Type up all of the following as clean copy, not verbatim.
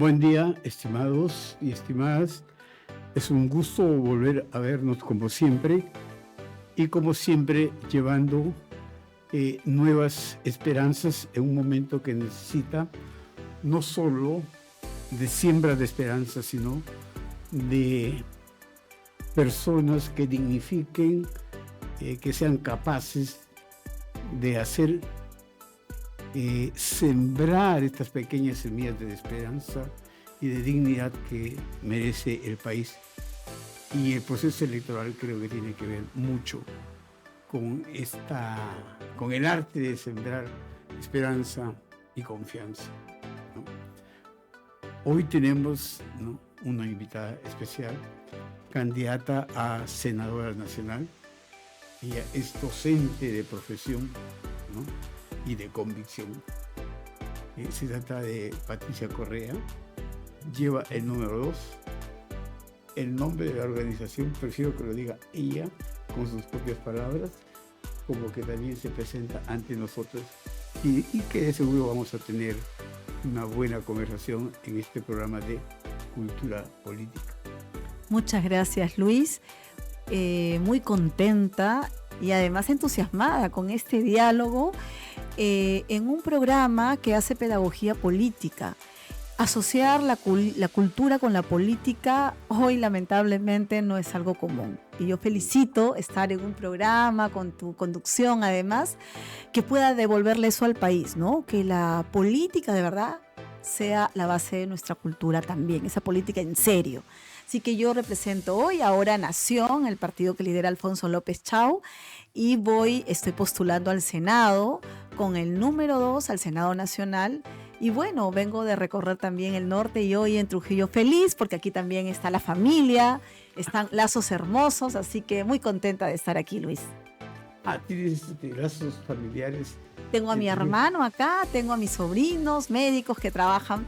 Buen día, estimados y estimadas. Es un gusto volver a vernos como siempre y como siempre llevando nuevas esperanzas en un momento que necesita no solo de siembra de esperanza, sino de personas que dignifiquen, que sean capaces de hacer sembrar estas pequeñas semillas de esperanza y de dignidad que merece el país. Y el proceso electoral creo que tiene que ver mucho con el arte de sembrar esperanza y confianza, ¿no? Hoy tenemos, ¿no?, una invitada especial, candidata a senadora nacional. Ella es docente de profesión, ¿no?, y de convicción. Se trata de Patricia Correa. Lleva el número 2. El nombre de la organización prefiero que lo diga ella con sus propias palabras, como que también se presenta ante nosotros y que de seguro vamos a tener una buena conversación en este programa de Cultura Política. Muchas gracias, Luis. Muy contenta y además entusiasmada con este diálogo en un programa que hace pedagogía política. Asociar la cultura con la política hoy lamentablemente no es algo común. Y yo felicito estar en un programa con tu conducción además que pueda devolverle eso al país, ¿no? Que la política de verdad sea la base de nuestra cultura también, esa política en serio. Así que yo represento hoy Ahora Nación, el partido que lidera Alfonso López Chau, y estoy postulando al Senado con el número 2, al Senado Nacional. Y bueno, vengo de recorrer también el norte y hoy en Trujillo feliz, porque aquí también está la familia, están lazos hermosos, así que muy contenta de estar aquí, Luis. ¿Tienes lazos familiares? Tengo a mi hermano acá, tengo a mis sobrinos médicos que trabajan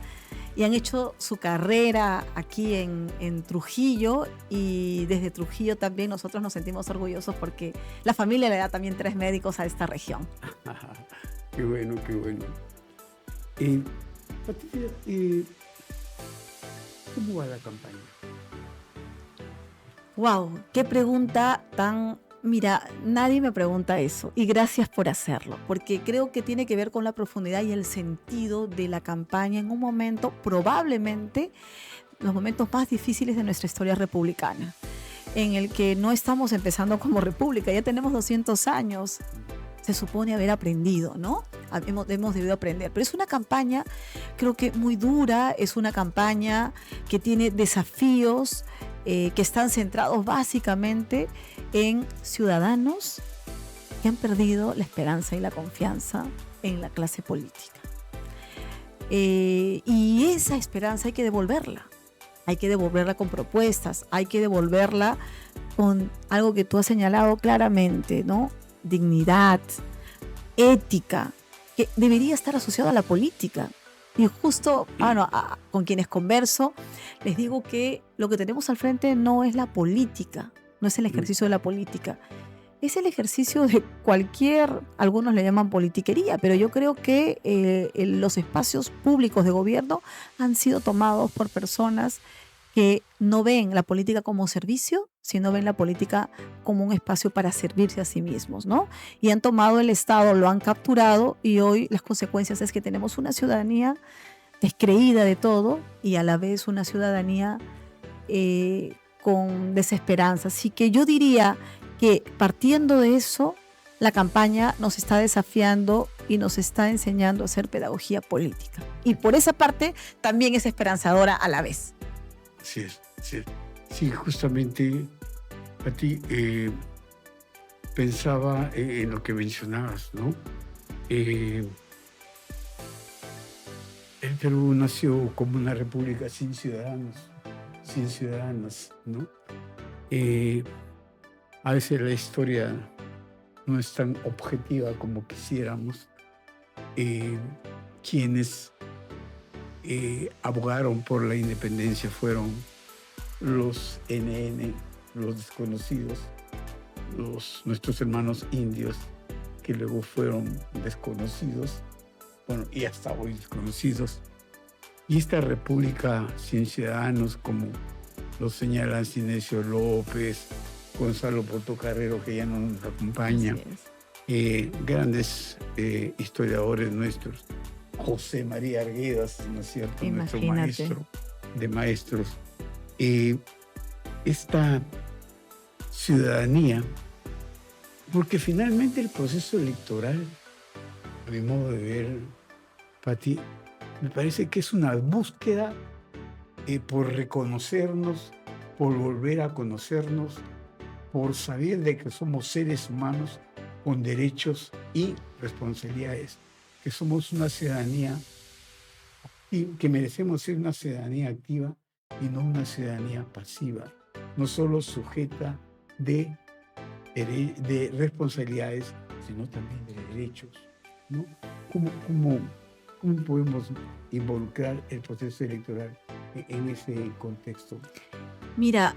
y han hecho su carrera aquí en Trujillo, y desde Trujillo también nosotros nos sentimos orgullosos porque la familia le da también 3 médicos a esta región. Qué bueno, qué bueno. Patricia, ¿cómo va la campaña? Wow, qué pregunta tan... Mira, nadie me pregunta eso y gracias por hacerlo, porque creo que tiene que ver con la profundidad y el sentido de la campaña en un momento, probablemente, los momentos más difíciles de nuestra historia republicana, en el que no estamos empezando como república, ya tenemos 200 años, se supone haber aprendido, ¿no? Hemos debido aprender, pero es una campaña, creo que muy dura, es una campaña que tiene desafíos que están centrados básicamente en ciudadanos que han perdido la esperanza y la confianza en la clase política. Y esa esperanza hay que devolverla con propuestas, hay que devolverla con algo que tú has señalado claramente, ¿no? Dignidad, ética, que debería estar asociado a la política. Y justo, con quienes converso, les digo que lo que tenemos al frente no es la política, no es el ejercicio de la política, es el ejercicio de algunos le llaman politiquería, pero yo creo que los espacios públicos de gobierno han sido tomados por personas que no ven la política como servicio, sino ven la política como un espacio para servirse a sí mismos, ¿no? Y han tomado el Estado, lo han capturado, y hoy las consecuencias es que tenemos una ciudadanía descreída de todo y a la vez una ciudadanía con desesperanza. Así que yo diría que partiendo de eso, la campaña nos está desafiando y nos está enseñando a hacer pedagogía política. Y por esa parte también es esperanzadora a la vez. Sí, justamente a ti pensaba en lo que mencionabas, ¿no? El Perú nació como una república sin ciudadanos, sin ciudadanas, ¿no? A veces la historia no es tan objetiva como quisiéramos. Quienes abogaron por la independencia fueron los NN, los desconocidos, nuestros hermanos indios, que luego fueron desconocidos, bueno, y hasta hoy desconocidos. Y esta república sin ciudadanos, como lo señalan Sinesio López, Gonzalo Portocarrero, que ya no nos acompaña, grandes historiadores nuestros, José María Arguedas, ¿no es cierto?, nuestro maestro de maestros. Esta ciudadanía, porque finalmente el proceso electoral, a mi modo de ver, Pati, me parece que es una búsqueda por reconocernos, por volver a conocernos, por saber de que somos seres humanos con derechos y responsabilidades, que somos una ciudadanía y que merecemos ser una ciudadanía activa y no una ciudadanía pasiva, no solo sujeta de responsabilidades, sino también de derechos, ¿no? ¿Cómo podemos involucrar el proceso electoral en ese contexto? Mira,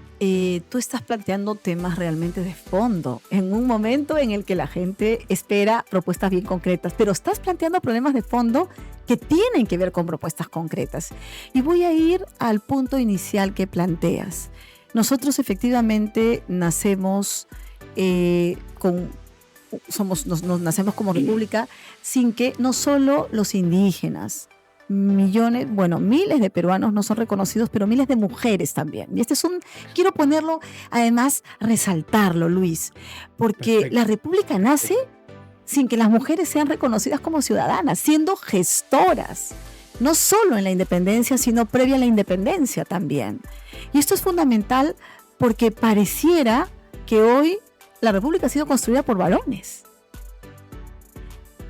tú estás planteando temas realmente de fondo, en un momento en el que la gente espera propuestas bien concretas, pero estás planteando problemas de fondo que tienen que ver con propuestas concretas. Y voy a ir al punto inicial que planteas. Nosotros efectivamente nacemos nacemos como república sin que no solo los indígenas, miles de peruanos no son reconocidos, pero miles de mujeres también. Y quiero ponerlo, además, resaltarlo, Luis, porque Perfecto. la república nace sin que las mujeres sean reconocidas como ciudadanas, siendo gestoras, no solo en la independencia, sino previa a la independencia también. Y esto es fundamental porque pareciera que hoy la república ha sido construida por varones.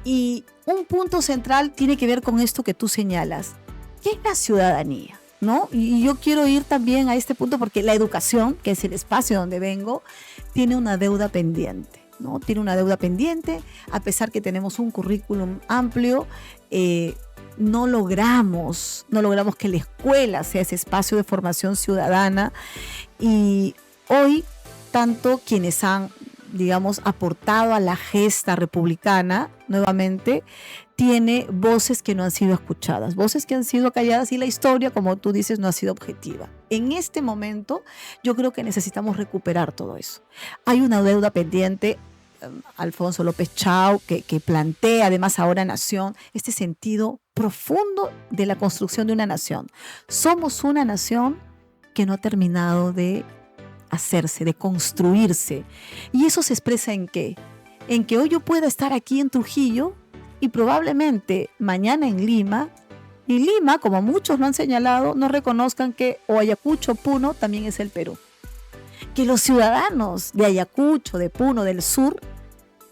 Y un punto central tiene que ver con esto que tú señalas. ¿Qué es la ciudadanía? ¿No? Y yo quiero ir también a este punto porque la educación, que es el espacio donde vengo, tiene una deuda pendiente, ¿no? Tiene una deuda pendiente, a pesar que tenemos un currículum amplio, no logramos que la escuela sea ese espacio de formación ciudadana. Y hoy, tanto quienes han, digamos, aportado a la gesta republicana, nuevamente, tiene voces que no han sido escuchadas, voces que han sido calladas y la historia, como tú dices, no ha sido objetiva. En este momento, yo creo que necesitamos recuperar todo eso. Hay una deuda pendiente, Alfonso López Chau, que plantea además ahora Nación, este sentido profundo de la construcción de una nación. Somos una nación que no ha terminado de hacerse, de construirse. Y eso se expresa ¿en qué? En que hoy yo pueda estar aquí en Trujillo y probablemente mañana en Lima, y Lima, como muchos lo han señalado, no reconozcan que o Ayacucho, Puno, también es el Perú. Que los ciudadanos de Ayacucho, de Puno, del sur,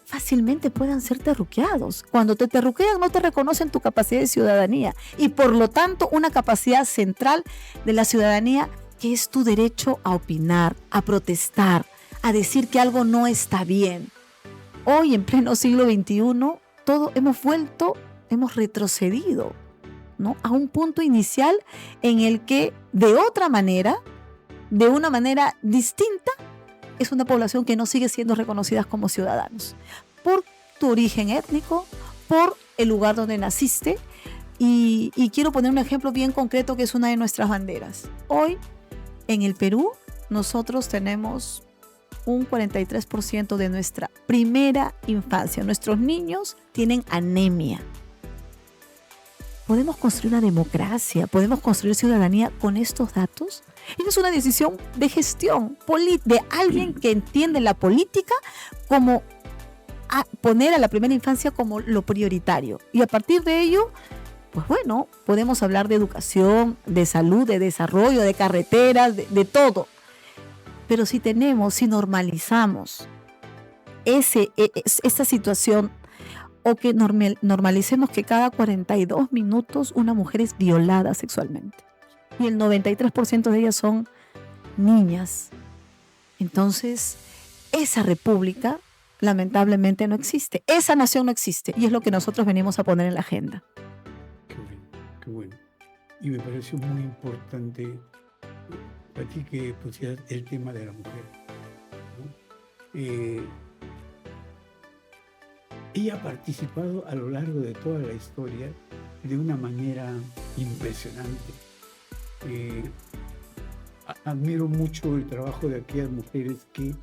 fácilmente puedan ser terruqueados. Cuando te terruquean no te reconocen tu capacidad de ciudadanía y por lo tanto una capacidad central de la ciudadanía que es tu derecho a opinar, a protestar, a decir que algo no está bien. Hoy, en pleno siglo XXI, hemos retrocedido, ¿no?, a un punto inicial en el que, de otra manera, de una manera distinta, es una población que no sigue siendo reconocida como ciudadanos. Por tu origen étnico, por el lugar donde naciste, y quiero poner un ejemplo bien concreto que es una de nuestras banderas. Hoy, en el Perú, nosotros tenemos un 43% de nuestra primera infancia. Nuestros niños tienen anemia. ¿Podemos construir una democracia? ¿Podemos construir ciudadanía con estos datos? Y es una decisión de gestión de alguien que entiende la política como poner a la primera infancia como lo prioritario. Y a partir de ello, pues bueno, podemos hablar de educación, de salud, de desarrollo, de carreteras, de todo. Pero si normalizamos esta situación, o que normalicemos que cada 42 minutos una mujer es violada sexualmente y el 93% de ellas son niñas, entonces esa república lamentablemente no existe, esa nación no existe, y es lo que nosotros venimos a poner en la agenda. Qué bueno. Y me pareció muy importante para ti que pusieras el tema de la mujer, ¿no? Ella ha participado a lo largo de toda la historia de una manera impresionante. Admiro mucho el trabajo de aquellas mujeres que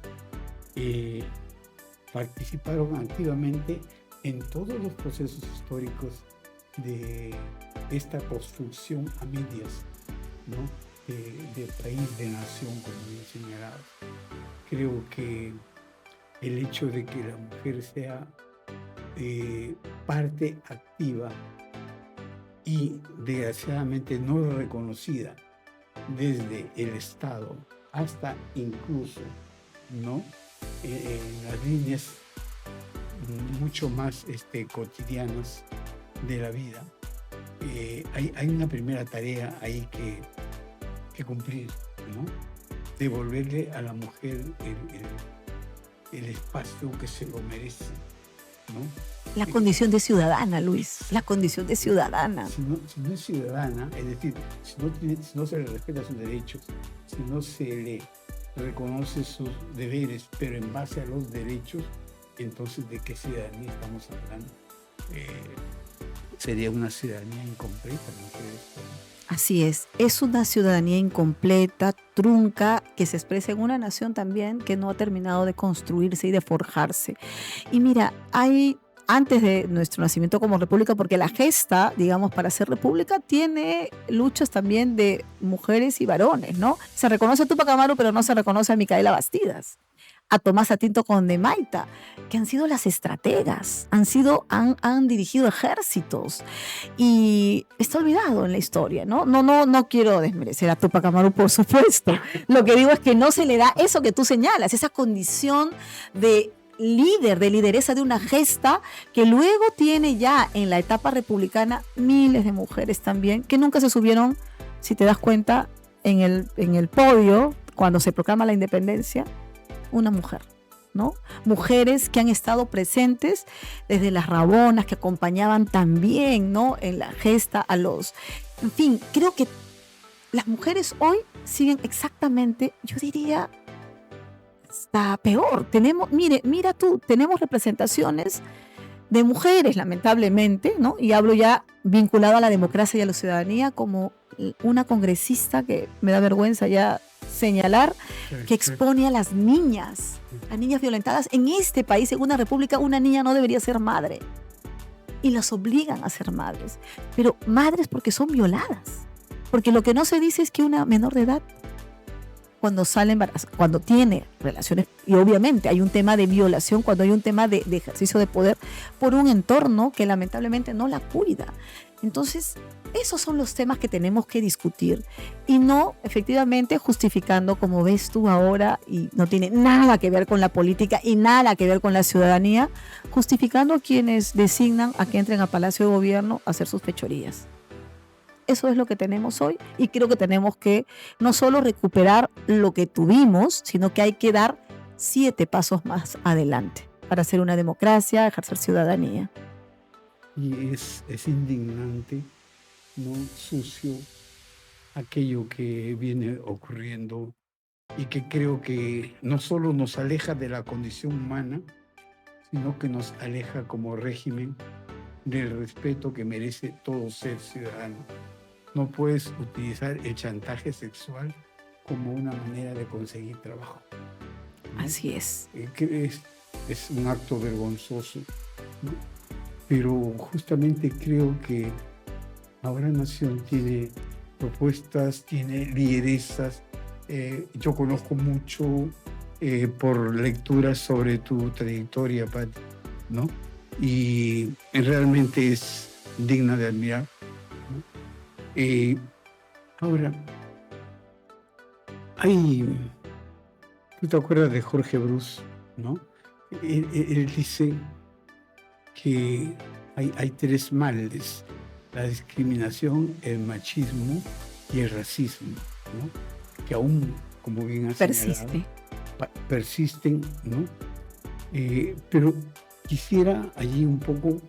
participaron activamente en todos los procesos históricos de esta construcción a medias, ¿no? de país, de nación, como bien señalado. Creo que el hecho de que la mujer sea parte activa y desgraciadamente no reconocida desde el Estado hasta incluso, ¿no? En las líneas mucho más cotidianas de la vida. Hay una primera tarea ahí que cumplir, ¿no? Devolverle a la mujer el espacio que se lo merece, ¿no? La condición de ciudadana, Luis, la condición de ciudadana. Si no es ciudadana, es decir, si no se le respeta sus derechos, si no se le reconoce sus deberes, pero en base a los derechos, entonces ¿de qué ciudadanía estamos hablando? Sería una ciudadanía incompleta, ¿no crees? Así es una ciudadanía incompleta, trunca, que se expresa en una nación también que no ha terminado de construirse y de forjarse. Y mira, antes de nuestro nacimiento como república, porque la gesta, digamos, para ser república tiene luchas también de mujeres y varones, ¿no? Se reconoce a Túpac Amaru, pero no se reconoce a Micaela Bastidas, a Tomás Atinto Condemaita, que han sido las estrategas, han dirigido ejércitos y está olvidado en la historia, ¿no? No quiero desmerecer a Túpac Amaru, por supuesto. Lo que digo es que no se le da eso que tú señalas, esa condición de líder, de lideresa de una gesta que luego tiene ya en la etapa republicana miles de mujeres también, que nunca se subieron, si te das cuenta, en el podio cuando se proclama la independencia, una mujer, ¿no? Mujeres que han estado presentes desde las Rabonas, que acompañaban también, ¿no? En la gesta a los... En fin, creo que las mujeres hoy siguen exactamente, yo diría, está peor. Mira tú, tenemos representaciones de mujeres, lamentablemente, ¿no? Y hablo ya vinculado a la democracia y a la ciudadanía, como una congresista que me da vergüenza ya señalar, que expone a las niñas violentadas. En este país, en una república, una niña no debería ser madre. Y las obligan a ser madres. Pero madres porque son violadas. Porque lo que no se dice es que una menor de edad, cuando tiene relaciones, y obviamente hay un tema de violación, cuando hay un tema de ejercicio de poder por un entorno que lamentablemente no la cuida. Entonces, esos son los temas que tenemos que discutir y no efectivamente justificando, como ves tú ahora, y no tiene nada que ver con la política y nada que ver con la ciudadanía, justificando a quienes designan a que entren a Palacio de Gobierno a hacer sus fechorías. Eso es lo que tenemos hoy y creo que tenemos que no solo recuperar lo que tuvimos, sino que hay que dar 7 pasos más adelante para hacer una democracia, ejercer ciudadanía. Y es indignante, ¿no? Sucio, aquello que viene ocurriendo y que creo que no solo nos aleja de la condición humana, sino que nos aleja como régimen del respeto que merece todo ser ciudadano. No puedes utilizar el chantaje sexual como una manera de conseguir trabajo, ¿no? Así es. Es un acto vergonzoso, ¿no? Pero justamente creo que ahora Nación tiene propuestas, tiene lideresas. Yo conozco mucho por lecturas sobre tu trayectoria, Pati, ¿no? Y realmente es digna de admirar, ¿no? Ahora, ¿tú te acuerdas de Jorge Bruce, no? Él dice que hay 3 males: la discriminación, el machismo y el racismo, ¿no? Que aún, como bien has señalado, persisten, ¿no? Pero quisiera allí un poco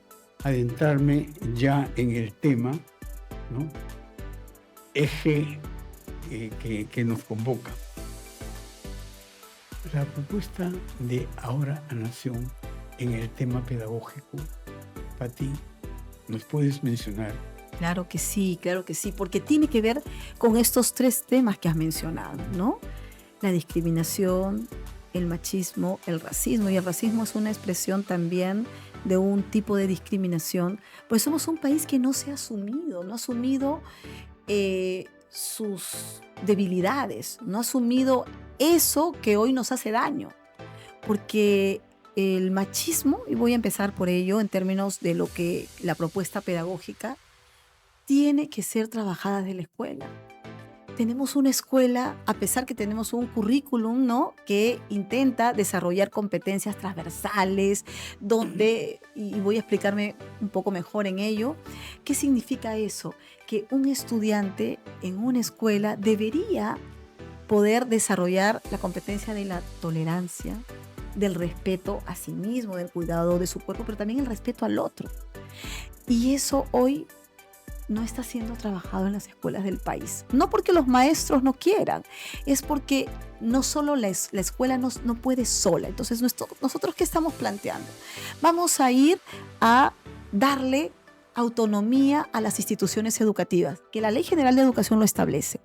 adentrarme ya en el tema, ¿no? Eje que nos convoca. La propuesta de Ahora a Nación en el tema pedagógico, Pati, ¿nos puedes mencionar Claro que sí, porque tiene que ver con estos 3 temas que has mencionado, ¿no? La discriminación, el machismo, el racismo. Y el racismo es una expresión también de un tipo de discriminación. Pues somos un país que no se ha asumido, no ha asumido sus debilidades, no ha asumido eso que hoy nos hace daño. Porque el machismo, y voy a empezar por ello en términos de lo que la propuesta pedagógica, tiene que ser trabajada desde la escuela. Tenemos una escuela, a pesar que tenemos un currículum, ¿no?, que intenta desarrollar competencias transversales, donde, y voy a explicarme un poco mejor en ello, ¿qué significa eso? Que un estudiante en una escuela debería poder desarrollar la competencia de la tolerancia, del respeto a sí mismo, del cuidado de su cuerpo, pero también el respeto al otro. Y eso hoy no está siendo trabajado en las escuelas del país. No porque los maestros no quieran, es porque no solo la escuela no puede sola. Entonces, ¿nosotros qué estamos planteando? Vamos a ir a darle autonomía a las instituciones educativas, que la Ley General de Educación lo establece.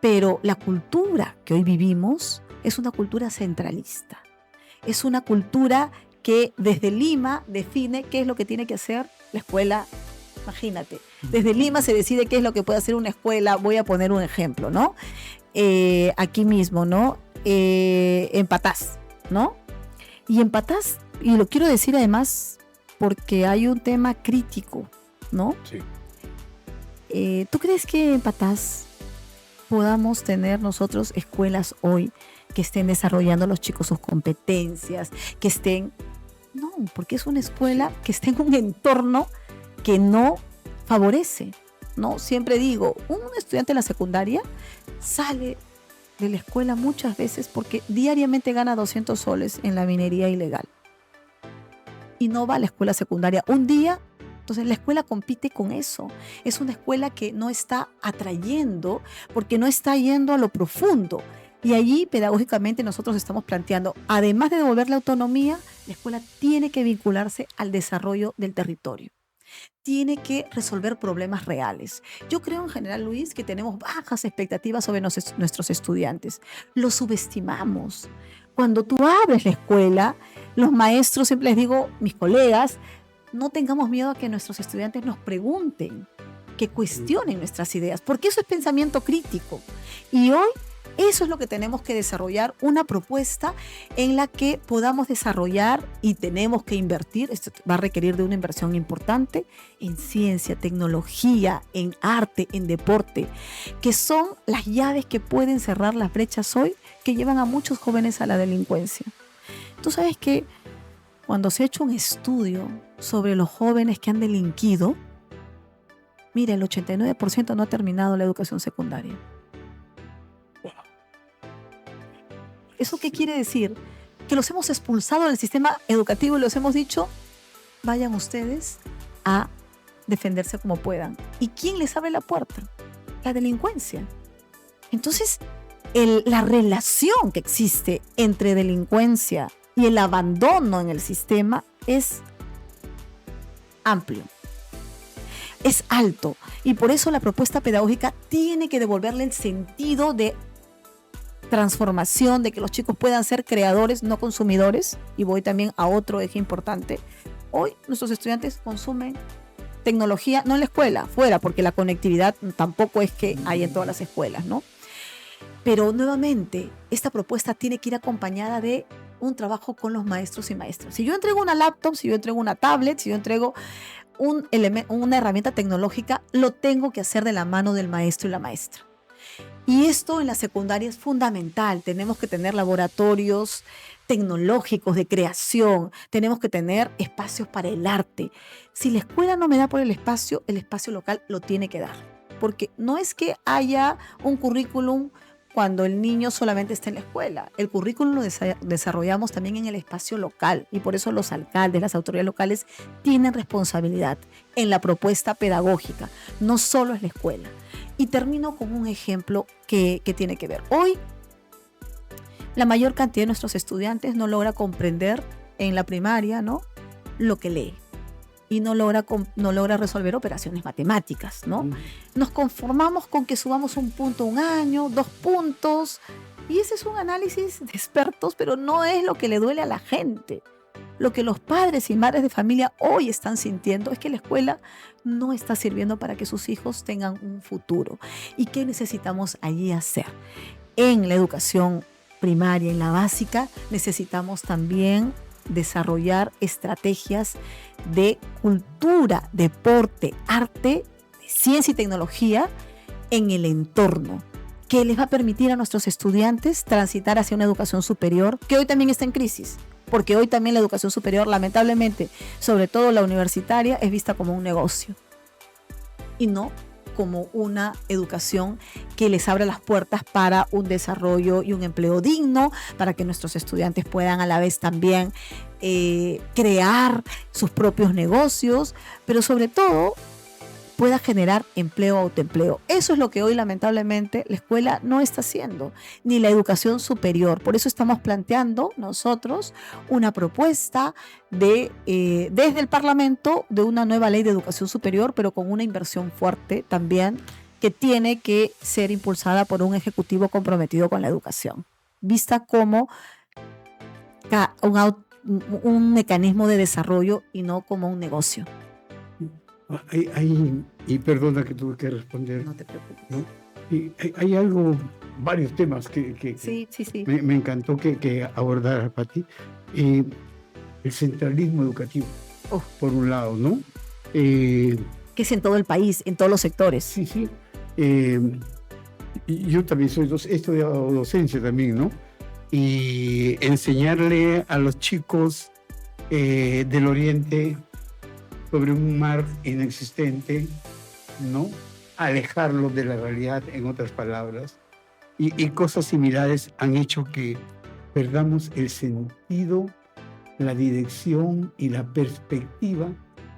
Pero la cultura que hoy vivimos es una cultura centralista. Es una cultura que desde Lima define qué es lo que tiene que hacer la escuela. Imagínate, desde Lima se decide qué es lo que puede hacer una escuela. Voy a poner un ejemplo, ¿no? Aquí mismo, ¿no? En Patás, ¿no? Y en Patás, y lo quiero decir además porque hay un tema crítico, ¿no? Sí. ¿Tú crees que en Patás podamos tener nosotros escuelas hoy que estén desarrollando a los chicos sus competencias, que estén... No, porque es una escuela que está en un entorno que no favorece, ¿no? Siempre digo, un estudiante de la secundaria sale de la escuela muchas veces porque diariamente gana 200 soles en la minería ilegal y no va a la escuela secundaria un día. Entonces la escuela compite con eso. Es una escuela que no está atrayendo porque no está yendo a lo profundo. Y allí pedagógicamente nosotros estamos planteando, además de devolver la autonomía, la escuela tiene que vincularse al desarrollo del territorio. Tiene que resolver problemas reales. Yo creo en general, Luis, que tenemos bajas expectativas sobre nuestros estudiantes. Los subestimamos. Cuando tú abres la escuela, los maestros, siempre les digo, mis colegas, no tengamos miedo a que nuestros estudiantes nos pregunten, que cuestionen nuestras ideas, porque eso es pensamiento crítico. Y hoy eso es lo que tenemos que desarrollar, una propuesta en la que podamos desarrollar y tenemos que invertir. Esto va a requerir de una inversión importante en ciencia, tecnología, en arte, en deporte, que son las llaves que pueden cerrar las brechas hoy que llevan a muchos jóvenes a la delincuencia. Tú sabes que cuando se ha hecho un estudio sobre los jóvenes que han delinquido, mira, el 89% no ha terminado la educación secundaria. ¿Eso qué quiere decir? Que los hemos expulsado del sistema educativo y los hemos dicho, vayan ustedes a defenderse como puedan. ¿Y quién les abre la puerta? La delincuencia. Entonces, la relación que existe entre delincuencia y el abandono en el sistema es amplio, es alto. Y por eso la propuesta pedagógica tiene que devolverle el sentido de transformación, de que los chicos puedan ser creadores, no consumidores. Y voy también a otro eje importante. Hoy nuestros estudiantes consumen tecnología, no en la escuela, fuera, porque la conectividad tampoco es que hay en todas las escuelas, ¿no? Pero nuevamente, esta propuesta tiene que ir acompañada de un trabajo con los maestros y maestras. Si yo entrego una laptop, si yo entrego una tablet, si yo entrego una herramienta tecnológica, lo tengo que hacer de la mano del maestro y la maestra. Y esto en la secundaria es fundamental. Tenemos que tener laboratorios tecnológicos de creación. Tenemos que tener espacios para el arte. Si la escuela no me da por el espacio local lo tiene que dar. Porque no es que haya un currículum cuando el niño solamente está en la escuela. El currículum lo desarrollamos también en el espacio local. Y por eso los alcaldes, las autoridades locales tienen responsabilidad en la propuesta pedagógica. No solo es la escuela. Y termino con un ejemplo que tiene que ver. Hoy, la mayor cantidad de nuestros estudiantes no logra comprender en la primaria, ¿no?, lo que lee. y no logra resolver operaciones matemáticas, ¿no? Nos conformamos con que subamos un punto un año, 2 puntos, y ese es un análisis de expertos, pero no es lo que le duele a la gente. Lo que los padres y madres de familia hoy están sintiendo es que la escuela no está sirviendo para que sus hijos tengan un futuro. ¿Y qué necesitamos allí hacer? En la educación primaria, en la básica, necesitamos también desarrollar estrategias de cultura, deporte, arte, ciencia y tecnología en el entorno, que les va a permitir a nuestros estudiantes transitar hacia una educación superior, que hoy también está en crisis, porque hoy también la educación superior, lamentablemente, sobre todo la universitaria, es vista como un negocio y no como una educación que les abra las puertas para un desarrollo y un empleo digno, para que nuestros estudiantes puedan a la vez también crear sus propios negocios, pero sobre todo pueda generar empleo, autoempleo. Eso es lo que hoy lamentablemente la escuela no está haciendo, ni la educación superior. Por eso estamos planteando nosotros una propuesta desde el Parlamento de una nueva ley de educación superior, pero con una inversión fuerte también que tiene que ser impulsada por un ejecutivo comprometido con la educación, vista como un mecanismo de desarrollo y no como un negocio. Y perdona que tuve que responder. No te preocupes. ¿No? Y hay varios temas que sí. Me encantó que abordaras, Pati. El centralismo educativo, por un lado, ¿no? Que es en todo el país, en todos los sectores. Sí. Yo también he estudiado docencia también, ¿no? Y enseñarle a los chicos del Oriente sobre un mar inexistente, ¿no? Alejarlos de la realidad, en otras palabras. Y cosas similares han hecho que perdamos el sentido, la dirección y la perspectiva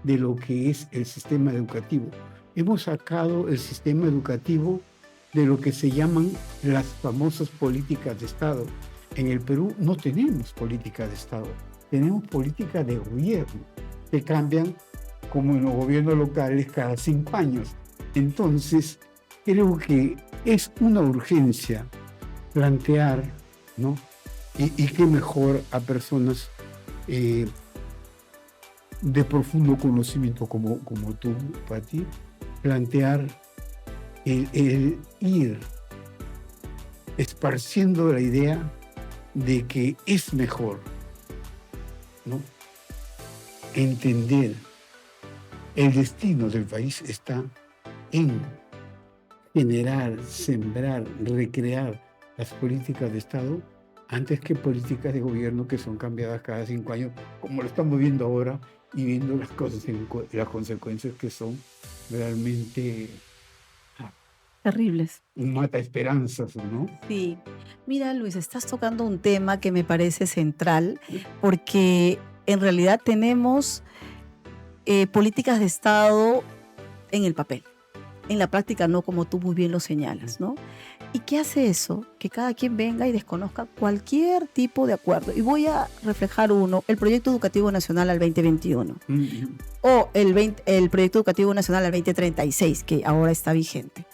de lo que es el sistema educativo. Hemos sacado el sistema educativo de lo que se llaman las famosas políticas de Estado. En el Perú no tenemos política de Estado, tenemos política de gobierno, que cambian como en los gobiernos locales cada 5 años. Entonces, creo que es una urgencia plantear, ¿no? Y qué mejor a personas de profundo conocimiento como tú, Pati, plantear el ir esparciendo la idea de que es mejor, ¿no? Entender el destino del país está en generar, sembrar, recrear las políticas de Estado antes que políticas de gobierno que son cambiadas cada 5 años, como lo estamos viendo ahora y viendo las consecuencias que son realmente terribles. Un mata esperanzas, ¿no? Sí. Mira, Luis, estás tocando un tema que me parece central, porque en realidad tenemos políticas de Estado en el papel. En la práctica no, como tú muy bien lo señalas, ¿no? ¿Y qué hace eso? Que cada quien venga y desconozca cualquier tipo de acuerdo. Y voy a reflejar uno, el Proyecto Educativo Nacional al 2021, o el Proyecto Educativo Nacional al 2036, que ahora está vigente.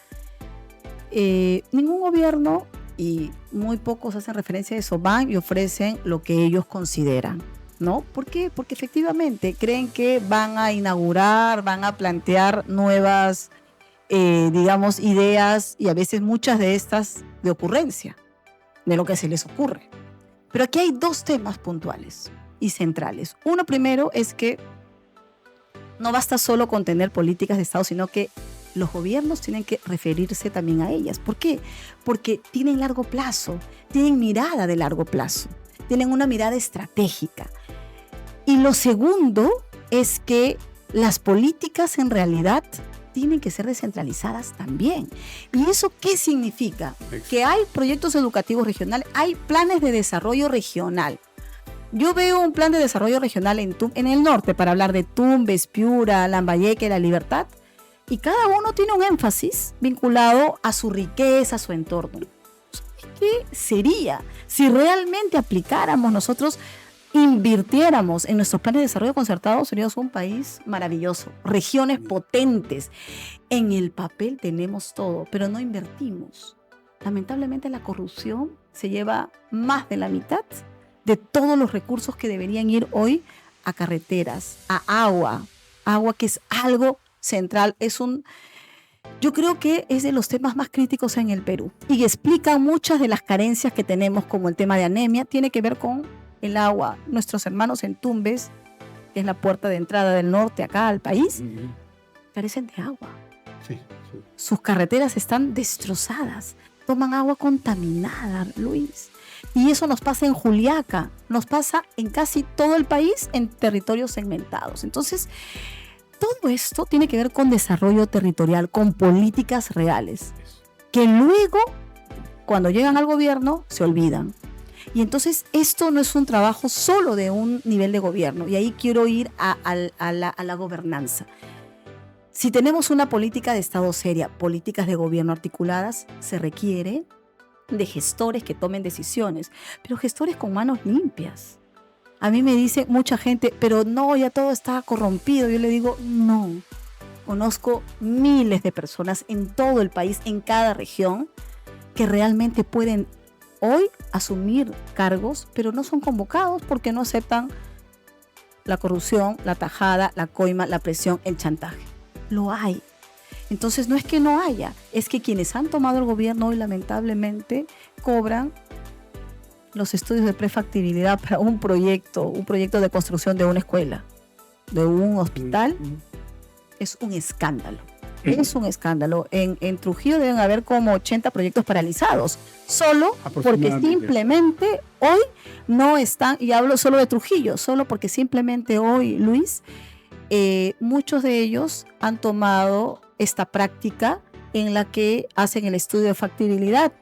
Ningún gobierno, y muy pocos hacen referencia a eso, van y ofrecen lo que ellos consideran, ¿no? ¿Por qué? Porque efectivamente creen que van a inaugurar, van a plantear nuevas, digamos, ideas, y a veces muchas de estas de ocurrencia, de lo que se les ocurre. Pero aquí hay 2 temas puntuales y centrales. Uno primero es que no basta solo con tener políticas de Estado, sino que los gobiernos tienen que referirse también a ellas. ¿Por qué? Porque tienen largo plazo, tienen mirada de largo plazo, tienen una mirada estratégica. Y lo segundo es que las políticas en realidad tienen que ser descentralizadas también. ¿Y eso qué significa? Que hay proyectos educativos regionales, hay planes de desarrollo regional. Yo veo un plan de desarrollo regional en el norte, para hablar de Tumbes, Piura, Lambayeque, La Libertad, y cada uno tiene un énfasis vinculado a su riqueza, a su entorno. ¿Qué sería si realmente aplicáramos nosotros invirtiéramos en nuestros planes de desarrollo concertado, seríamos un país maravilloso, regiones potentes. En el papel tenemos todo, pero no invertimos. Lamentablemente la corrupción se lleva más de la mitad de todos los recursos que deberían ir hoy a carreteras, a agua que es algo central, yo creo que es de los temas más críticos en el Perú y explica muchas de las carencias que tenemos, como el tema de anemia, tiene que ver con el agua. Nuestros hermanos en Tumbes, que es la puerta de entrada del norte acá al país, carecen de agua. Sí. Sus carreteras están destrozadas, toman agua contaminada, Luis. Y eso nos pasa en Juliaca, nos pasa en casi todo el país en territorios segmentados. Entonces, todo esto tiene que ver con desarrollo territorial, con políticas reales, que luego, cuando llegan al gobierno, se olvidan. Y entonces esto no es un trabajo solo de un nivel de gobierno, y ahí quiero ir a la gobernanza. Si tenemos una política de Estado seria, políticas de gobierno articuladas, se requiere de gestores que tomen decisiones, pero gestores con manos limpias. A mí me dice mucha gente, pero no, ya todo está corrompido. Yo le digo, no. Conozco miles de personas en todo el país, en cada región, que realmente pueden hoy asumir cargos, pero no son convocados porque no aceptan la corrupción, la tajada, la coima, la presión, el chantaje. Lo hay. Entonces no es que no haya, es que quienes han tomado el gobierno hoy lamentablemente cobran los estudios de prefactibilidad para un proyecto de construcción de una escuela, de un hospital. Es un escándalo. Es un escándalo. En Trujillo deben haber como 80 proyectos paralizados, solo porque simplemente hoy no están, y hablo solo de Trujillo, solo porque simplemente hoy, Luis, muchos de ellos han tomado esta práctica en la que hacen el estudio de factibilidad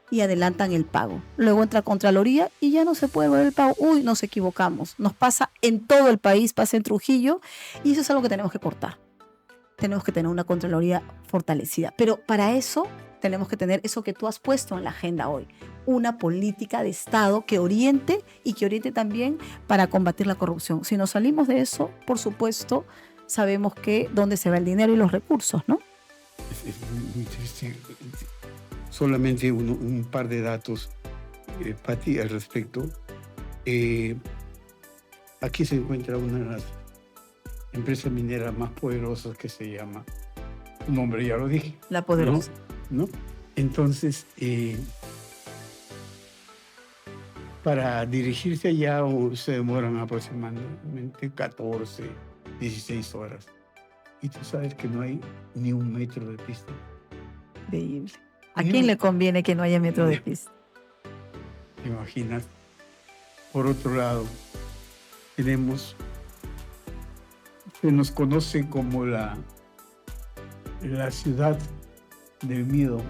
y adelantan el pago. Luego entra Contraloría y ya no se puede ver el pago. Uy, nos equivocamos. Nos pasa en todo el país, pasa en Trujillo, y eso es algo que tenemos que cortar. Tenemos que tener una Contraloría fortalecida. Pero para eso tenemos que tener eso que tú has puesto en la agenda hoy. Una política de Estado que oriente y que oriente también para combatir la corrupción. Si nos salimos de eso, por supuesto, sabemos que dónde se va el dinero y los recursos, ¿no? Es muy triste. Solamente un par de datos, Pati, al respecto. Aquí se encuentra una de las empresas mineras más poderosas que se llama, un nombre ya lo dije. La Poderosa. ¿No? Entonces, para dirigirse allá se demoran aproximadamente 14, 16 horas. Y tú sabes que no hay ni un metro de pista. Increíble. ¿A quién le conviene que no haya metro de pista? ¿Te imaginas? Por otro lado, se nos conoce como la ciudad del miedo.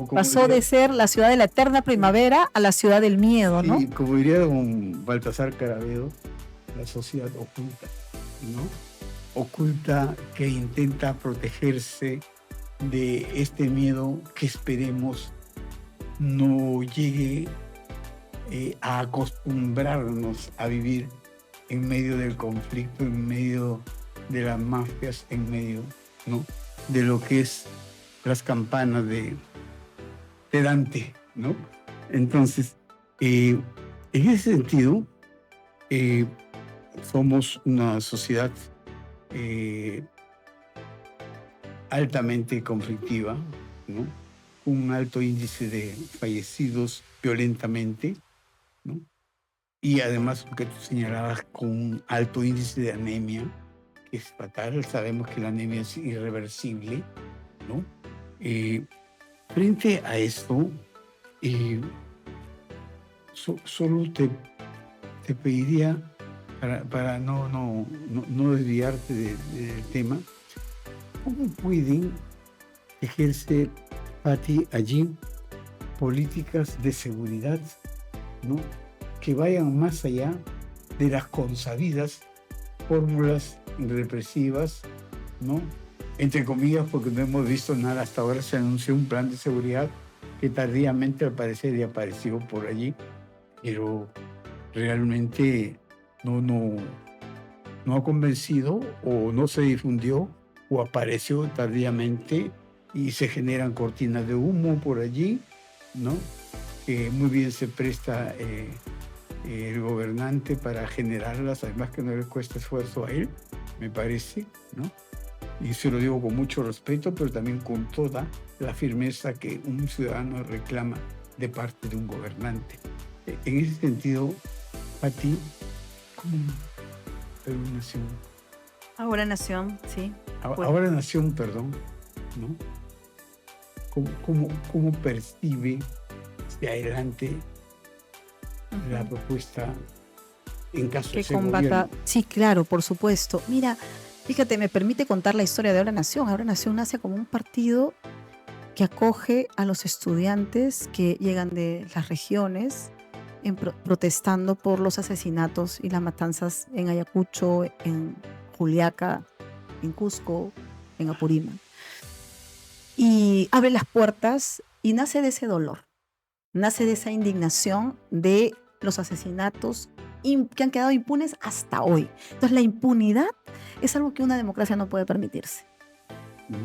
Pasó de ser la ciudad de la eterna primavera a la ciudad del miedo, ¿no? Sí, como diría don Baltasar Carabedo, la sociedad oculta, ¿no? Oculta, que intenta protegerse de este miedo que esperemos no llegue a acostumbrarnos a vivir en medio del conflicto, en medio de las mafias, en medio, ¿no?, de lo que es las campanas de Dante, ¿no? Entonces, en ese sentido, somos una sociedad altamente conflictiva, ¿no? Un alto índice de fallecidos violentamente, ¿no? Y además, lo que tú señalabas, con un alto índice de anemia, que es fatal. Sabemos que la anemia es irreversible, ¿no? Frente a esto, solo te pediría, para no desviarte del tema, ¿cómo pueden ejercer, Pati, allí políticas de seguridad, ¿no?, que vayan más allá de las consabidas fórmulas represivas, ¿no?, entre comillas, porque no hemos visto nada hasta ahora? Se anunció un plan de seguridad que tardíamente, al parecer, ya apareció por allí, pero realmente no ha convencido, o no se difundió, o apareció tardíamente y se generan cortinas de humo por allí, ¿no? Muy bien se presta el gobernante para generarlas, además que no le cuesta esfuerzo a él, me parece, ¿no? Y se lo digo con mucho respeto, pero también con toda la firmeza que un ciudadano reclama de parte de un gobernante. En ese sentido, a ti, ¿cómo Perú Nación? Ahora Nación, sí. Ahora Nación, perdón, ¿no? ¿Cómo percibe hacia adelante la propuesta en caso de ese gobierno? Sí, claro, por supuesto. Mira, fíjate, me permite contar la historia de Ahora Nación. Ahora Nación nace como un partido que acoge a los estudiantes que llegan de las regiones protestando por los asesinatos y las matanzas en Ayacucho, en Juliaca, en Cusco, en Apurímac. Y abre las puertas y nace de ese dolor, nace de esa indignación de los asesinatos que han quedado impunes hasta hoy. Entonces la impunidad es algo que una democracia no puede permitirse.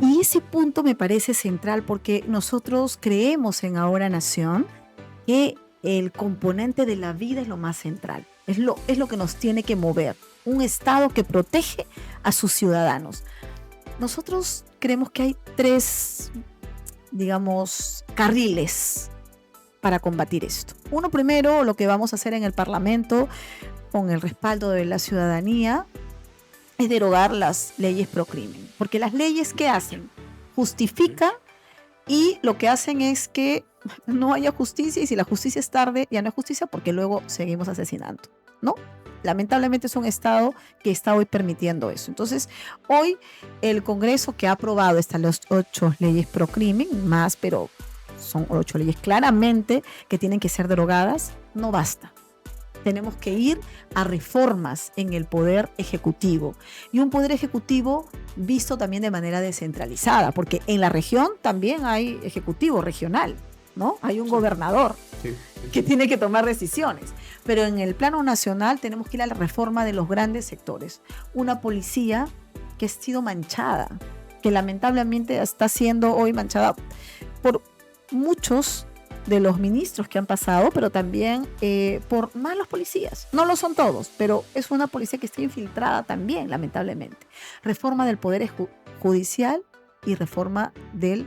Y ese punto me parece central porque nosotros creemos en Ahora Nación que el componente de la vida es lo más central, es lo que nos tiene que mover, un Estado que protege a sus ciudadanos. Nosotros creemos que hay 3, digamos, carriles para combatir esto. Uno, primero, lo que vamos a hacer en el Parlamento con el respaldo de la ciudadanía es derogar las leyes pro crimen, porque las leyes, ¿qué hacen? Justifican, y lo que hacen es que no haya justicia, y si la justicia es tarde, ya no hay justicia porque luego seguimos asesinando, ¿no? Lamentablemente es un Estado que está hoy permitiendo eso. Entonces, hoy el Congreso, que ha aprobado estas 8 leyes pro crimen, más, pero son 8 leyes claramente que tienen que ser derogadas, no basta. Tenemos que ir a reformas en el poder ejecutivo, y un poder ejecutivo visto también de manera descentralizada, porque en la región también hay ejecutivo regional, ¿no? Hay un gobernador que tiene que tomar decisiones, pero en el plano nacional tenemos que ir a la reforma de los grandes sectores. Una policía que ha sido manchada, que lamentablemente está siendo hoy manchada por muchos de los ministros que han pasado, pero también por malos policías. No lo son todos, pero es una policía que está infiltrada también, lamentablemente. Reforma del Poder Judicial y reforma de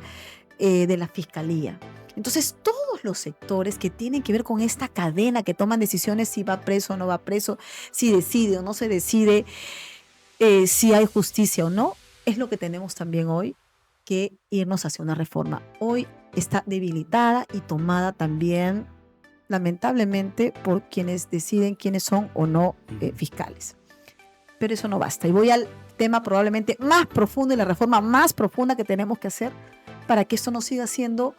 la Fiscalía. Entonces, todos los sectores que tienen que ver con esta cadena, que toman decisiones si va preso o no va preso, si decide o no se decide, si hay justicia o no, es lo que tenemos también hoy que irnos hacia una reforma. Hoy está debilitada y tomada también, lamentablemente, por quienes deciden quiénes son o no fiscales. Pero eso no basta. Y voy al tema probablemente más profundo y la reforma más profunda que tenemos que hacer para que esto no siga siendo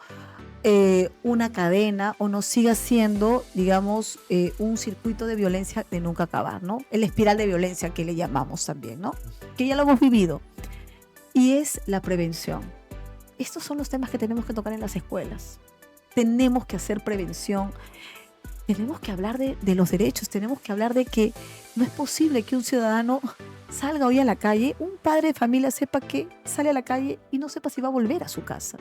una cadena, o no siga siendo, digamos, un circuito de violencia de nunca acabar, ¿no? El espiral de violencia que le llamamos también, ¿no? Que ya lo hemos vivido. Y es la prevención. Estos son los temas que tenemos que tocar en las escuelas. Tenemos que hacer prevención. Tenemos que hablar de los derechos. Tenemos que hablar de que no es posible que un ciudadano salga hoy a la calle, un padre de familia sepa que sale a la calle y no sepa si va a volver a su casa.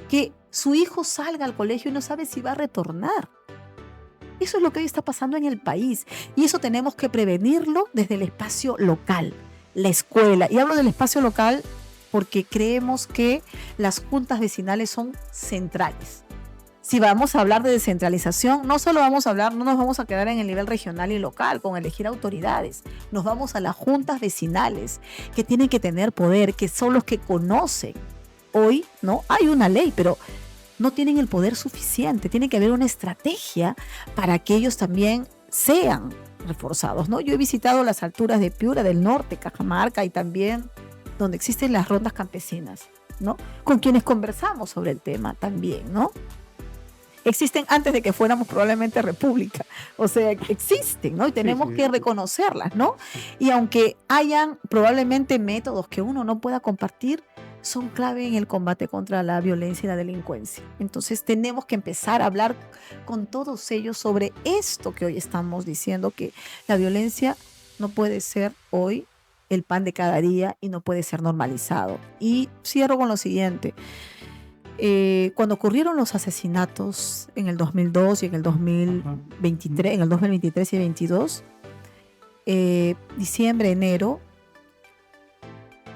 Que su hijo salga al colegio y no sabe si va a retornar. Eso es lo que hoy está pasando en el país. Y eso tenemos que prevenirlo desde el espacio local, la escuela. Y hablo del espacio local porque creemos que las juntas vecinales son centrales. Si vamos a hablar de descentralización, no solo vamos a hablar, no nos vamos a quedar en el nivel regional y local con elegir autoridades. Nos vamos a las juntas vecinales que tienen que tener poder, que son los que conocen. Hoy no hay una ley, pero no tienen el poder suficiente. Tiene que haber una estrategia para que ellos también sean reforzados, ¿no? Yo he visitado las alturas de Piura, del norte, Cajamarca, y también donde existen las rondas campesinas, ¿no? Con quienes conversamos sobre el tema también, ¿no? existen antes de que fuéramos probablemente república. O sea, existen, ¿no? Y tenemos que reconocerlas, ¿no? Y aunque hayan probablemente métodos que uno no pueda compartir, son clave en el combate contra la violencia y la delincuencia. Entonces tenemos que empezar a hablar con todos ellos sobre esto que hoy estamos diciendo, que la violencia no puede ser hoy el pan de cada día y no puede ser normalizado. Y cierro con lo siguiente. Cuando ocurrieron los asesinatos en el 2002 y en el 2023, en el 2023 y 2022, diciembre, enero,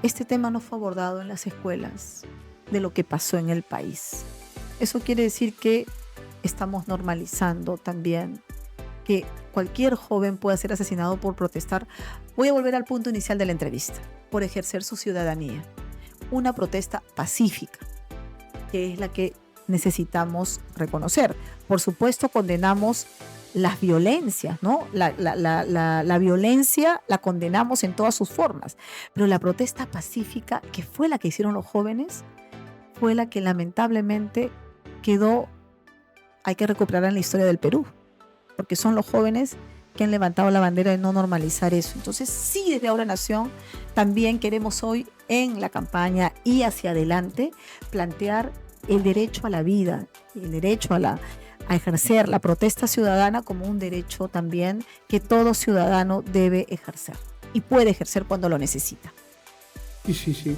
este tema no fue abordado en las escuelas de lo que pasó en el país. Eso quiere decir que estamos normalizando también que cualquier joven pueda ser asesinado por protestar. Voy a volver al punto inicial de la entrevista, por ejercer su ciudadanía. Una protesta pacífica, que es la que necesitamos reconocer. Por supuesto, condenamos las violencias, ¿no? La violencia la condenamos en todas sus formas, pero la protesta pacífica, que fue la que hicieron los jóvenes, fue la que lamentablemente quedó, hay que recuperar en la historia del Perú, porque son los jóvenes que han levantado la bandera de no normalizar eso. Entonces, sí, desde Ahora Nación también queremos hoy en la campaña y hacia adelante plantear el derecho a la vida, el derecho a ejercer la protesta ciudadana como un derecho también que todo ciudadano debe ejercer y puede ejercer cuando lo necesita. Sí,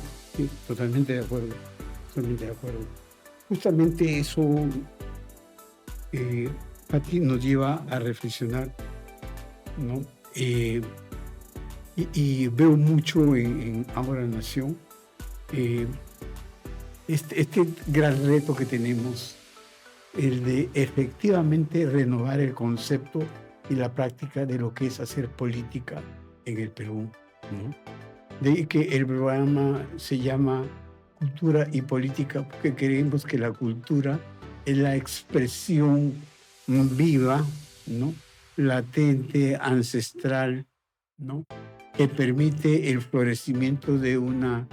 totalmente de acuerdo, totalmente de acuerdo. Justamente eso, Pati, nos lleva a reflexionar, ¿no? Y veo mucho en Ahora Nación este gran reto que tenemos, el de efectivamente renovar el concepto y la práctica de lo que es hacer política en el Perú, ¿no? De que el programa se llama Cultura y Política, porque creemos que la cultura es la expresión viva, ¿no? Latente, ancestral, ¿no? Que permite el florecimiento de una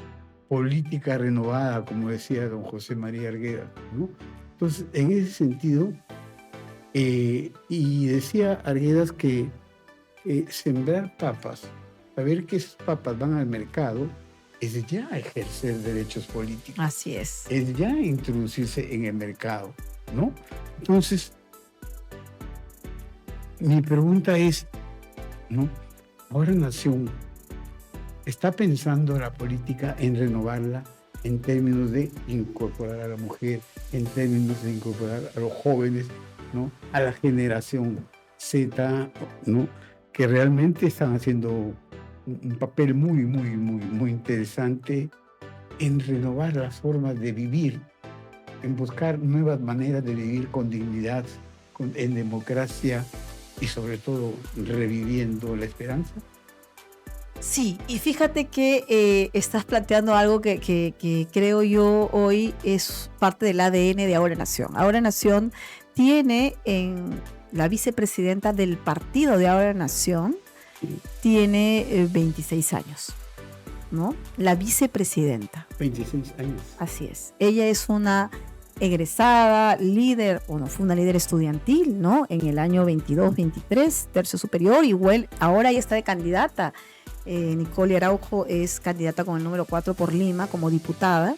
política renovada, como decía don José María Arguedas, ¿no? Entonces, en ese sentido, y decía Arguedas que sembrar papas, saber que esas papas van al mercado, es ya ejercer derechos políticos. Así es. Es ya introducirse en el mercado, ¿no? Entonces, mi pregunta es, ¿no? Ahora Nación está pensando la política en renovarla en términos de incorporar a la mujer, en términos de incorporar a los jóvenes, ¿no? A la generación Z, ¿no? Que realmente están haciendo un papel muy interesante en renovar las formas de vivir, en buscar nuevas maneras de vivir con dignidad, en democracia y sobre todo reviviendo la esperanza. Sí, y fíjate que estás planteando algo que creo yo hoy es parte del ADN de Ahora Nación. Ahora Nación tiene en la vicepresidenta del partido de Ahora Nación, tiene 26 años, ¿no? La vicepresidenta. 26 años. Así es. Ella es una egresada, líder, bueno, fue una líder estudiantil, ¿no? En el año 22-23, tercio superior, igual ahora ella está de candidata. Nicole Araujo es candidata con el número 4 por Lima como diputada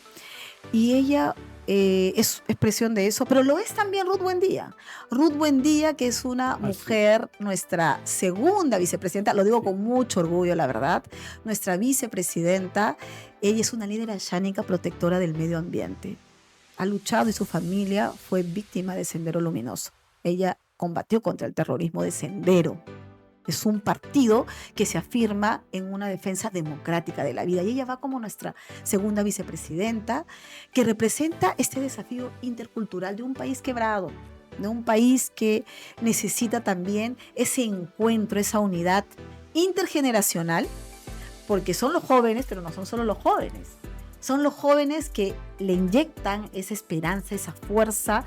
y ella es expresión de eso, pero lo es también Ruth Buendía. Ruth Buendía, que es una mujer, nuestra segunda vicepresidenta, lo digo con mucho orgullo, la verdad, nuestra vicepresidenta, ella es una líder ayánica protectora del medio ambiente. Ha luchado y su familia fue víctima de Sendero Luminoso. Ella combatió contra el terrorismo de Sendero. Es un partido que se afirma en una defensa democrática de la vida. Y ella va como nuestra segunda vicepresidenta, que representa este desafío intercultural de un país quebrado, de un país que necesita también ese encuentro, esa unidad intergeneracional, porque son los jóvenes, pero no son solo los jóvenes. Son los jóvenes que le inyectan esa esperanza, esa fuerza,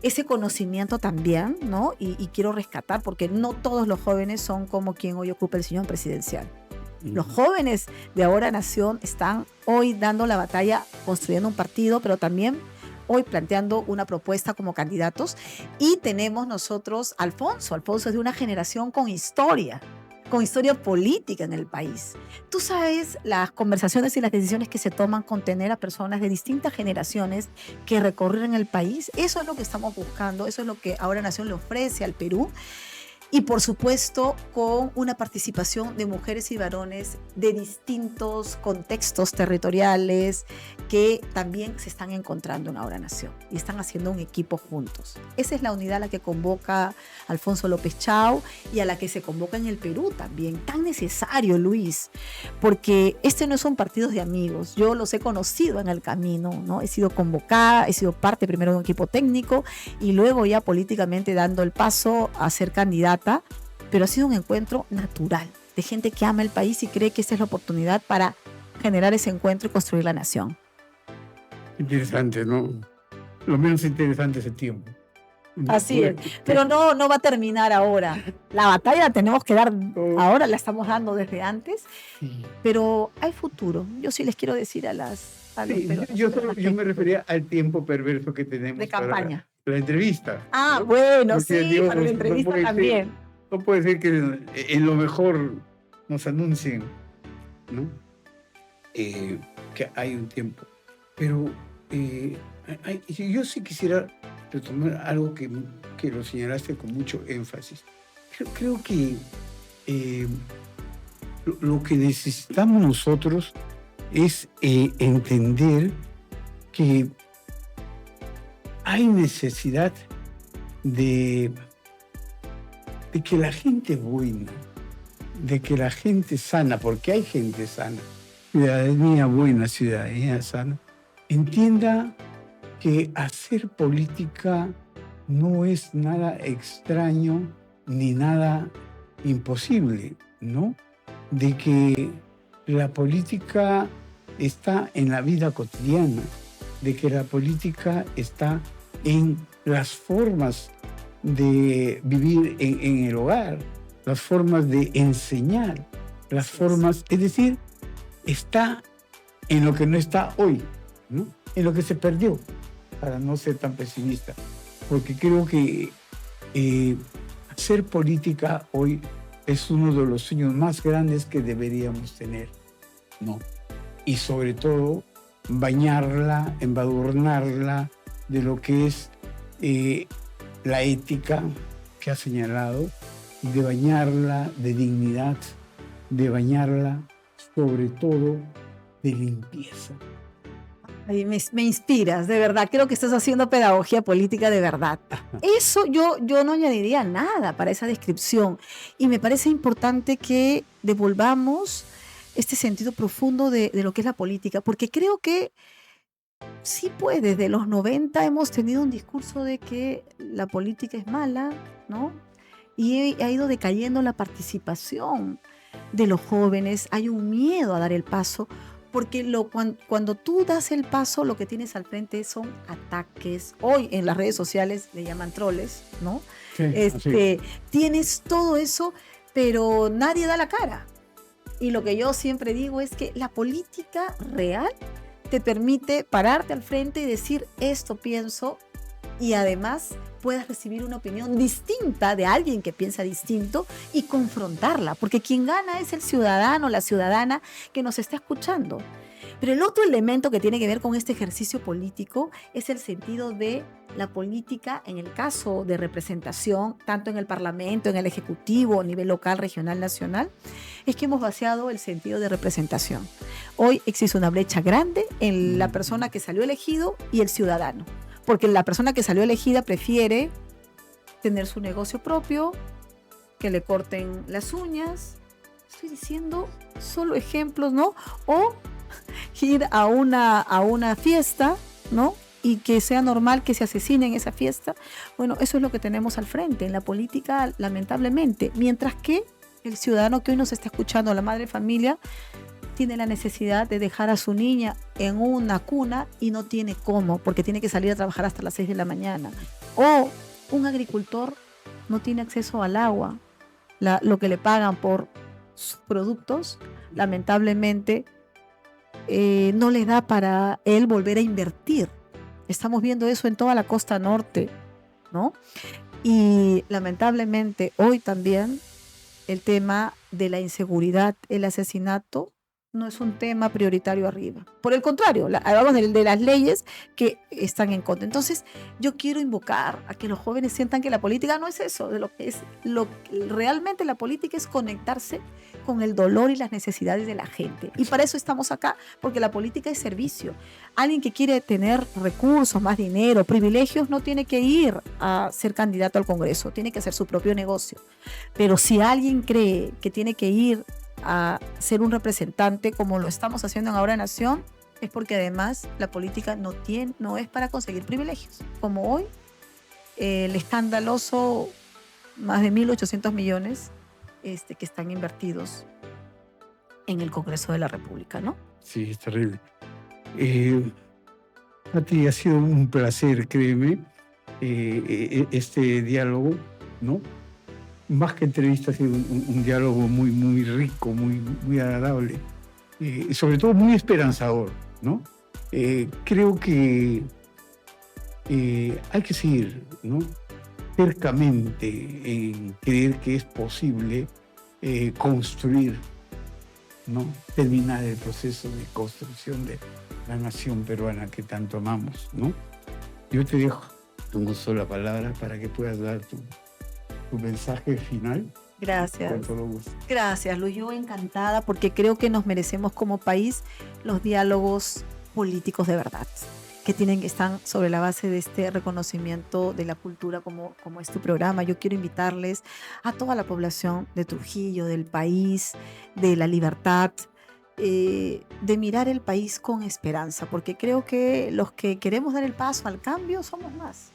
ese conocimiento también, ¿no? Y quiero rescatar, porque no todos los jóvenes son como quien hoy ocupa el sillón presidencial. Los jóvenes de Ahora Nación están hoy dando la batalla, construyendo un partido, pero también hoy planteando una propuesta como candidatos. Y tenemos nosotros Alfonso. Alfonso es de una generación con historia política en el país. Tú sabes las conversaciones y las decisiones que se toman con tener a personas de distintas generaciones que recorren el país. Eso es lo que estamos buscando, eso es lo que Ahora Nación le ofrece al Perú. Y por supuesto con una participación de mujeres y varones de distintos contextos territoriales que también se están encontrando en Ahora Nación y están haciendo un equipo juntos. Esa es la unidad a la que convoca Alfonso López Chau y a la que se convoca en el Perú también. Tan necesario, Luis, porque este no son partidos de amigos. Yo los he conocido en el camino, ¿no? He sido convocada, he sido parte primero de un equipo técnico y luego ya políticamente dando el paso a ser candidata. Pero ha sido un encuentro natural de gente que ama el país y cree que esta es la oportunidad para generar ese encuentro y construir la nación. Interesante, ¿no? Lo menos interesante es el tiempo. Así es, pero no va a terminar ahora. La batalla la tenemos que dar ahora, la estamos dando desde antes, sí. Pero hay futuro. Yo sí les quiero decir a los yo me refería al tiempo perverso que tenemos de campaña. Para la entrevista. Ah, ¿no? Bueno, porque, sí, Dios, para la entrevista también. No puede ser que en lo mejor nos anuncien, ¿no? Que hay un tiempo. Pero yo sí quisiera retomar algo que lo señalaste con mucho énfasis. Creo que lo que necesitamos nosotros es entender que hay necesidad de que la gente buena, de que la gente sana, porque hay gente sana, ciudadanía buena, ciudadanía sana, entienda que hacer política no es nada extraño ni nada imposible, ¿no? De que la política está en la vida cotidiana, de que la política está en las formas de vivir en el hogar, las formas de enseñar, las formas, es decir, está en lo que no está hoy, ¿no? En lo que se perdió, para no ser tan pesimista, porque creo que hacer política hoy es uno de los sueños más grandes que deberíamos tener, ¿no? Y sobre todo, bañarla, embadurnarla de lo que es la ética que ha señalado, de bañarla de dignidad, de bañarla sobre todo de limpieza. Ay, me inspiras, de verdad. Creo que estás haciendo pedagogía política de verdad. Eso yo no añadiría nada para esa descripción. Y me parece importante que devolvamos este sentido profundo de lo que es la política, porque creo que sí, pues desde los 90 hemos tenido un discurso de que la política es mala, ¿no? Y ha ido decayendo la participación de los jóvenes. Hay un miedo a dar el paso, porque cuando tú das el paso, lo que tienes al frente son ataques. Hoy en las redes sociales le llaman troles, ¿no? Sí, tienes todo eso, pero nadie da la cara. Y lo que yo siempre digo es que la política real te permite pararte al frente y decir esto pienso, y además puedas recibir una opinión distinta de alguien que piensa distinto y confrontarla, porque quien gana es el ciudadano, la ciudadana que nos está escuchando. Pero el otro elemento que tiene que ver con este ejercicio político es el sentido de la política en el caso de representación, tanto en el Parlamento, en el Ejecutivo, a nivel local, regional, nacional, es que hemos vaciado el sentido de representación. Hoy existe una brecha grande en la persona que salió elegido y el ciudadano, porque la persona que salió elegida prefiere tener su negocio propio, que le corten las uñas. Estoy diciendo solo ejemplos, ¿no? O ir a una fiesta, ¿no? Y que sea normal que se asesine en esa fiesta. Bueno, eso es lo que tenemos al frente en la política, lamentablemente. Mientras que el ciudadano que hoy nos está escuchando, la madre de familia, tiene la necesidad de dejar a su niña en una cuna y no tiene cómo, porque tiene que salir a trabajar hasta las 6 de la mañana. O un agricultor no tiene acceso al agua. Lo que le pagan por sus productos, lamentablemente, no le da para él volver a invertir Estamos viendo eso en toda la costa norte, ¿no? Y lamentablemente hoy también el tema de la inseguridad, el asesinato, no es un tema prioritario arriba. Por el contrario, hablamos de las leyes que están en contra. Entonces, yo quiero invocar a que los jóvenes sientan que la política no es eso, de lo que es realmente la política es conectarse con el dolor y las necesidades de la gente. Y para eso estamos acá, porque la política es servicio. Alguien que quiere tener recursos, más dinero, privilegios, no tiene que ir a ser candidato al Congreso, tiene que hacer su propio negocio. Pero si alguien cree que tiene que ir a ser un representante como lo estamos haciendo en Ahora Nación, es porque además la política no es para conseguir privilegios. Como hoy, el escandaloso más de 1.800 millones que están invertidos en el Congreso de la República, ¿no? Sí, es terrible. Pati, ha sido un placer, créeme, este diálogo, ¿no? Más que entrevista, ha sido un diálogo muy, muy rico, muy, muy agradable, y sobre todo muy esperanzador, ¿no? Creo que hay que seguir, ¿no? Cercamente en creer que es posible construir, ¿no? Terminar el proceso de construcción de la nación peruana que tanto amamos, ¿no? Yo te dejo una sola palabra para que puedas dar tu mensaje final. Gracias. Con todo gusto. Gracias, Luis. Yo encantada porque creo que nos merecemos como país los diálogos políticos de verdad, que están sobre la base de este reconocimiento de la cultura como es tu programa. Yo quiero invitarles a toda la población de Trujillo, del país, de la libertad, de mirar el país con esperanza, porque creo que los que queremos dar el paso al cambio somos más.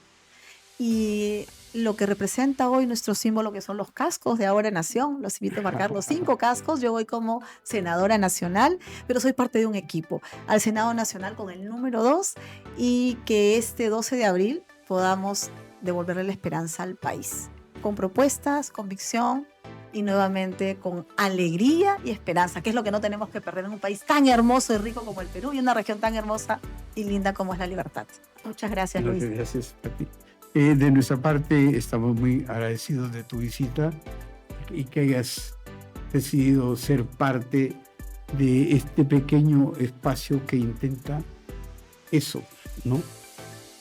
Y lo que representa hoy nuestro símbolo, que son los cascos de Ahora Nación, los invito a marcar los 5 cascos. Yo voy como senadora nacional, pero soy parte de un equipo al Senado Nacional con el número 2 y que este 12 de abril podamos devolverle la esperanza al país, con propuestas, convicción y nuevamente con alegría y esperanza, que es lo que no tenemos que perder en un país tan hermoso y rico como el Perú y una región tan hermosa y linda como es la libertad. Muchas gracias, Luis. Gracias a ti. De nuestra parte, estamos muy agradecidos de tu visita y que hayas decidido ser parte de este pequeño espacio que intenta eso, ¿no?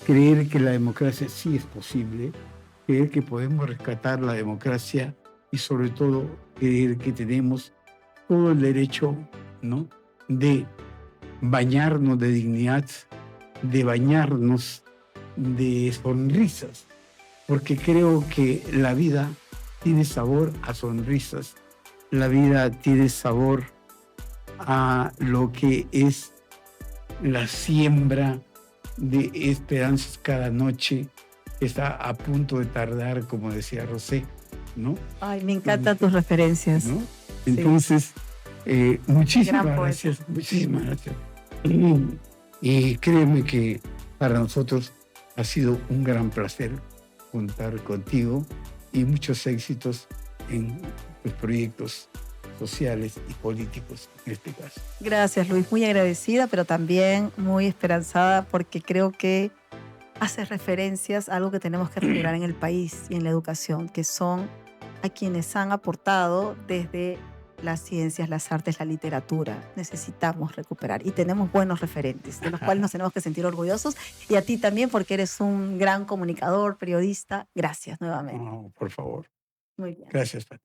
Creer que la democracia sí es posible, creer que podemos rescatar la democracia y sobre todo creer que tenemos todo el derecho, ¿no?, de bañarnos de dignidad, de bañarnos de sonrisas, porque creo que la vida tiene sabor a sonrisas, la vida tiene sabor a lo que es la siembra de esperanzas cada noche, está a punto de tardar, como decía Rosé, ¿no? Ay, me encantan tus referencias. ¿No? Entonces, sí. Muchísimas gracias. Y créeme que para nosotros ha sido un gran placer contar contigo y muchos éxitos en tus proyectos sociales y políticos en este caso. Gracias, Luis. Muy agradecida, pero también muy esperanzada porque creo que haces referencias a algo que tenemos que recuperar en el país y en la educación, que son a quienes han aportado desde las ciencias, las artes, la literatura. Necesitamos recuperar y tenemos buenos referentes de los cuales nos tenemos que sentir orgullosos, y a ti también porque eres un gran comunicador, periodista. Gracias nuevamente. No, por favor. Muy bien. Gracias, Pati.